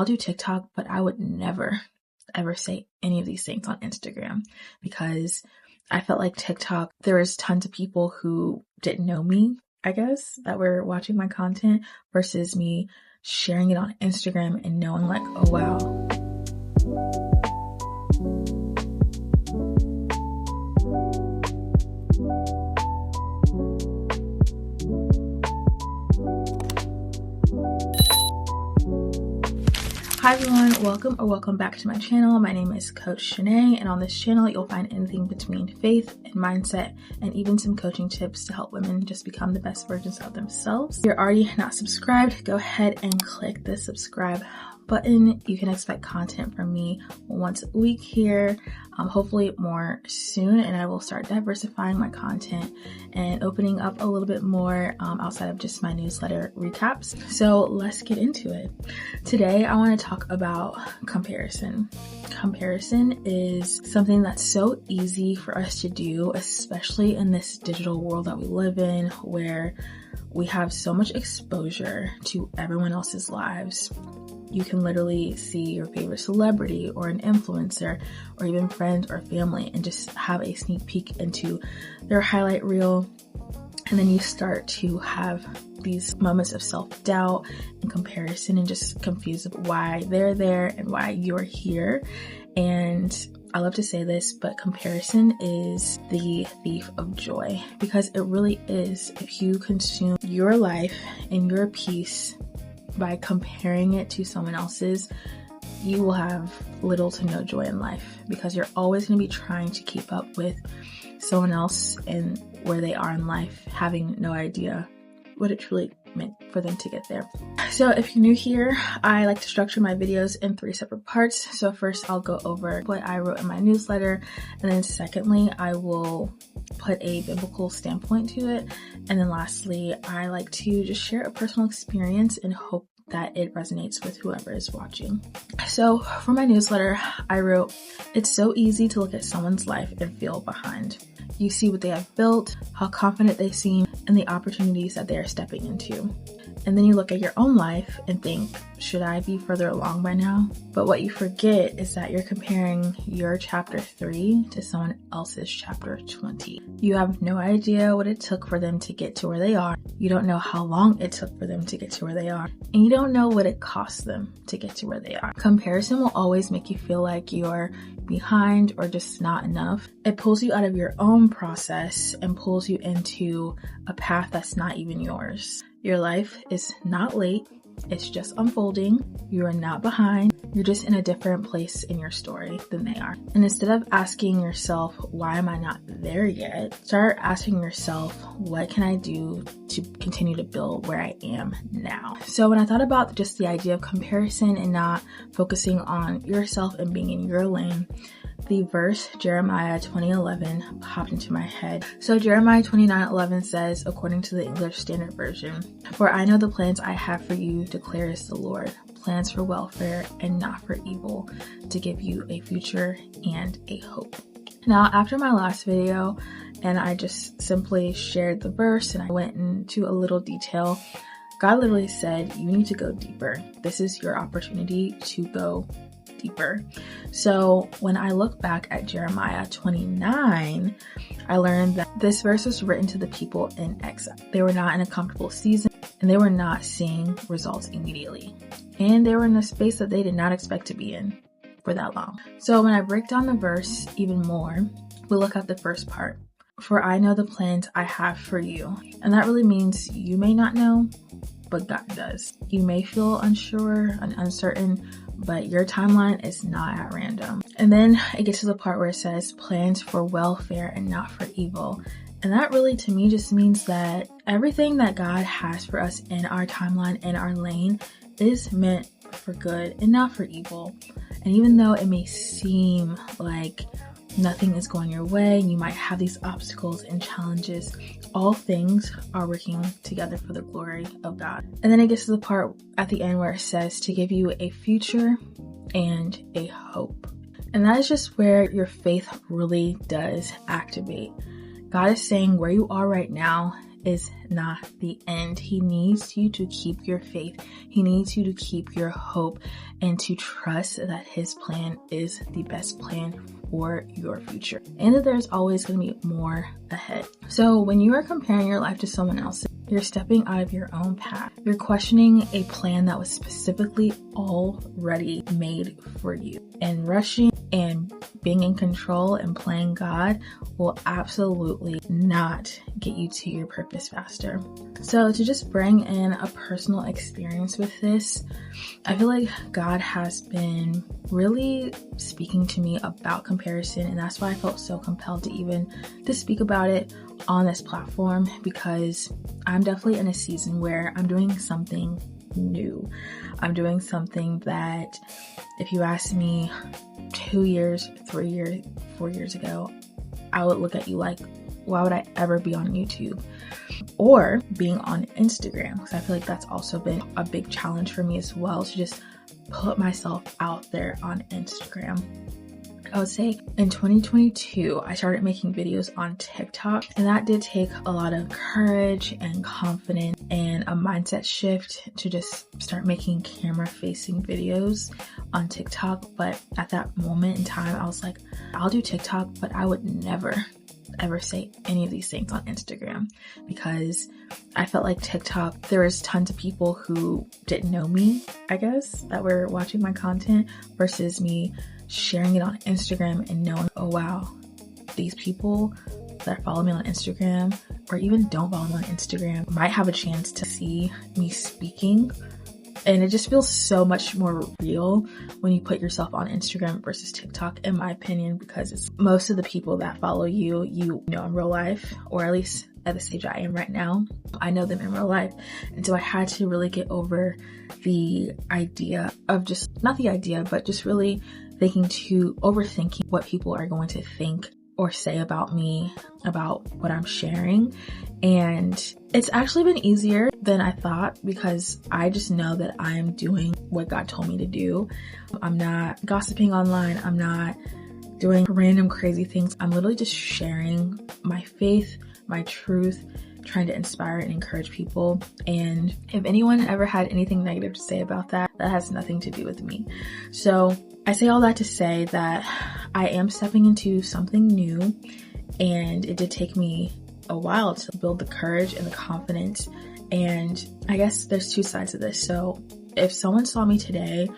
I'll do TikTok, but I would never, ever say any of these things on Instagram because I felt like TikTok, there was tons of people who didn't know me, I guess, that were watching my content versus me sharing it on Instagram and knowing like, oh wow. Hi everyone, welcome back to my channel. My name is Coach Chanae, and on this channel you'll find anything between faith and mindset and even some coaching tips to help women just become the best versions of themselves. If you're already not subscribed, go ahead and click the subscribe button. You can expect content from me once a week here, hopefully more soon, and I will start diversifying my content and opening up a little bit more outside of just my newsletter recaps. So let's get into it. Today I want to talk about comparison. Comparison is something that's so easy for us to do, especially in this digital world that we live in, where we have so much exposure to everyone else's lives. You can literally see your favorite celebrity or an influencer or even friends or family and just have a sneak peek into their highlight reel. And then you start to have these moments of self-doubt and comparison and just confused of why they're there and why you're here. And I love to say this, but comparison is the thief of joy, because it really is. If you consume your life and your peace by comparing it to someone else's, you will have little to no joy in life, because you're always going to be trying to keep up with someone else and where they are in life, having no idea what it truly meant for them to get there. So if you're new here, I like to structure my videos in 3 separate parts. So first I'll go over what I wrote in my newsletter, and then secondly I will put a biblical standpoint to it, and then lastly I like to just share a personal experience and hope that it resonates with whoever is watching. So for my newsletter, I wrote, it's so easy to look at someone's life and feel behind. You see what they have built, how confident they seem, and the opportunities that they are stepping into. And then you look at your own life and think, should I be further along by now? But what you forget is that you're comparing your chapter 3 to someone else's chapter 20. You have no idea what it took for them to get to where they are. You don't know how long it took for them to get to where they are. And you don't know what it cost them to get to where they are. Comparison will always make you feel like you're behind or just not enough. It pulls you out of your own process and pulls you into a path that's not even yours. Your life is not late. It's just unfolding. You are not behind. You're just in a different place in your story than they are. And instead of asking yourself, why am I not there yet? Start asking yourself, what can I do to continue to build where I am now? So when I thought about just the idea of comparison and not focusing on yourself and being in your lane, the verse Jeremiah 20:11 popped into my head. So Jeremiah 29:11 says, according to the English Standard Version, "For I know the plans I have for you, declares the Lord, plans for welfare and not for evil, to give you a future and a hope." Now, after my last video, and I just simply shared the verse and I went into a little detail, God literally said, you need to go deeper. This is your opportunity to go deeper. So when I look back at Jeremiah 29, I learned that this verse was written to the people in exile. They were not in a comfortable season and they were not seeing results immediately. And they were in a space that they did not expect to be in for that long. So when I break down the verse even more, we look at the first part. For I know the plans I have for you. And that really means you may not know, but God does. You may feel unsure and uncertain, but your timeline is not at random. And then it gets to the part where it says plans for welfare and not for evil. And that really to me just means that everything that God has for us in our timeline, in our lane, is meant for good and not for evil. And even though it may seem like nothing is going your way and you might have these obstacles and challenges, all things are working together for the glory of God. And then it gets to the part at the end where it says to give you a future and a hope. And that is just where your faith really does activate. God is saying where you are right now is not the end. He needs you to keep your faith. He needs you to keep your hope and to trust that his plan is the best plan for your future, and that there's always going to be more ahead. So when you are comparing your life to someone else's, you're stepping out of your own path. You're questioning a plan that was specifically already made for you. And rushing and being in control and playing God will absolutely not get you to your purpose faster. So to just bring in a personal experience with this, I feel like God has been really speaking to me about comparison, and that's why I felt so compelled to speak about it on this platform, because I'm definitely in a season where I'm doing something new. I'm doing something that, if you asked me 2 years, 3 years, 4 years ago, I would look at you like, why would I ever be on YouTube or being on Instagram? Because I feel like that's also been a big challenge for me as well, to just put myself out there on Instagram. I would say in 2022, I started making videos on TikTok, and that did take a lot of courage and confidence and a mindset shift to just start making camera facing videos on TikTok. But at that moment in time, I was like, I'll do TikTok, but I would never ever say any of these things on Instagram, because I felt like TikTok, there was tons of people who didn't know me, I guess, that were watching my content, versus me sharing it on Instagram and knowing, oh wow, these people that follow me on Instagram, or even don't follow me on Instagram, might have a chance to see me speaking. And it just feels so much more real when you put yourself on Instagram versus TikTok, in my opinion, because it's most of the people that follow you, you know in real life, or at least at the stage I am right now, I know them in real life. And so I had to really get over the idea of just really overthinking what people are going to think or say about me, about what I'm sharing. And it's actually been easier than I thought, because I just know that I'm doing what God told me to do. I'm not gossiping online. I'm not doing random crazy things. I'm literally just sharing my faith, my truth, trying to inspire and encourage people. And if anyone ever had anything negative to say about that, that has nothing to do with me. So I say all that to say that I am stepping into something new, and it did take me a while to build the courage and the confidence. And I guess there's two sides of this. So if someone saw me today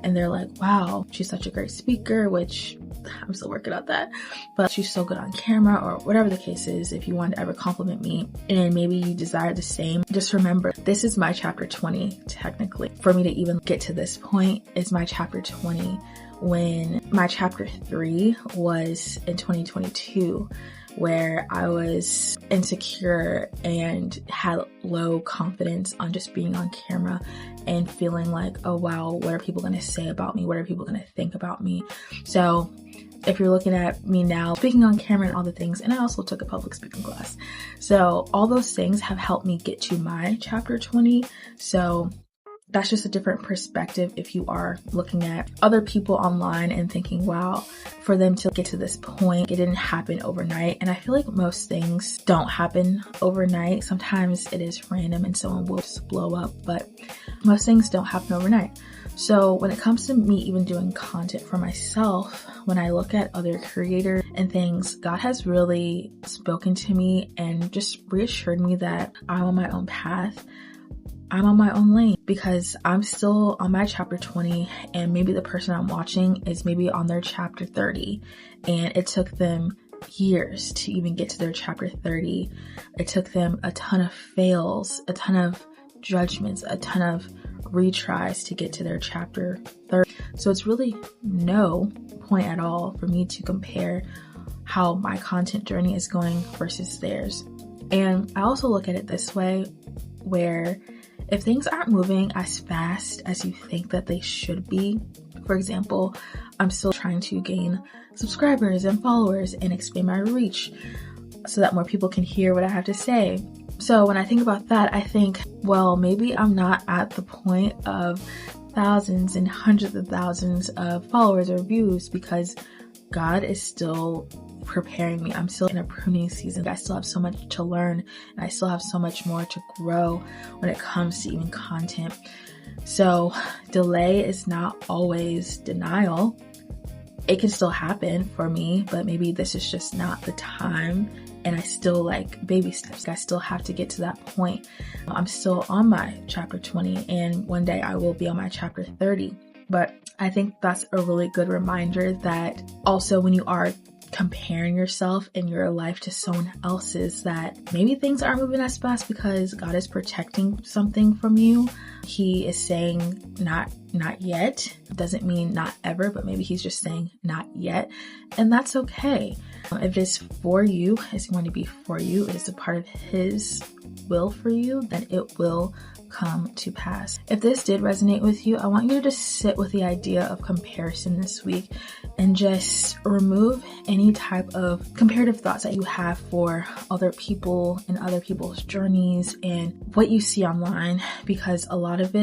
and they're like, wow, she's such a great speaker, which I'm still working on that, but she's so good on camera, or whatever the case is, if you want to ever compliment me and maybe you desire the same, just remember, this is my chapter 20, technically. For me to even get to this point is my chapter 20, when my chapter 3 was in 2022, where I was insecure and had low confidence on just being on camera and feeling like, oh wow, what are people going to say about me? What are people going to think about me? So if you're looking at me now speaking on camera and all the things, and I also took a public speaking class, so all those things have helped me get to my chapter 20. So that's just a different perspective if you are looking at other people online and thinking, wow, for them to get to this point, it didn't happen overnight. And I feel like most things don't happen overnight. Sometimes it is random and someone will just blow up, but most things don't happen overnight. So when it comes to me even doing content for myself, when I look at other creators and things, God has really spoken to me and just reassured me that I'm on my own path. I'm on my own lane, because I'm still on my chapter 20, and maybe the person I'm watching is maybe on their chapter 30, and it took them years to even get to their chapter 30. It took them a ton of fails, a ton of judgments, a ton of retries to get to their chapter 30. So it's really no point at all for me to compare how my content journey is going versus theirs. And I also look at it this way, where if things aren't moving as fast as you think that they should be, for example, I'm still trying to gain subscribers and followers and expand my reach so that more people can hear what I have to say. So when I think about that, I think, well, maybe I'm not at the point of thousands and hundreds of thousands of followers or views, because God is still preparing me. I'm still in a pruning season. I still have so much to learn, and I still have so much more to grow when it comes to even content. So delay is not always denial. It can still happen for me, but maybe this is just not the time. And I still like baby steps. I still have to get to that point. I'm still on my chapter 20, and one day I will be on my chapter 30. But I think that's a really good reminder that also when you are comparing yourself in your life to someone else's, that maybe things aren't moving as fast because God is protecting something from you. He is saying not yet. Doesn't mean not ever, but maybe he's just saying not yet. And that's okay. If it is for you, it's going to be for you. It is a part of his will for you, then it will come to pass. If this did resonate with you, I want you to just sit with the idea of comparison this week and just remove any type of comparative thoughts that you have for other people and other people's journeys and what you see online, because a lot of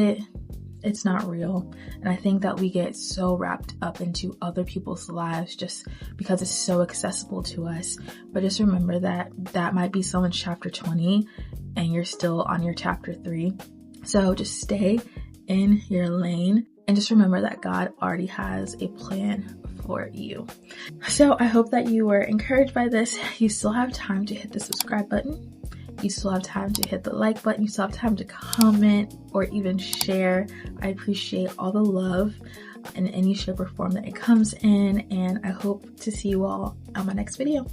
it's not real. And I think that we get so wrapped up into other people's lives just because it's so accessible to us. But just remember that that might be someone's chapter 20 and you're still on your chapter 3. So just stay in your lane and just remember that God already has a plan for you. So I hope that you were encouraged by this. You still have time to hit the subscribe button. You still have time to hit the like button. You still have time to comment or even share. I appreciate all the love in any shape or form that it comes in. And I hope to see you all on my next video.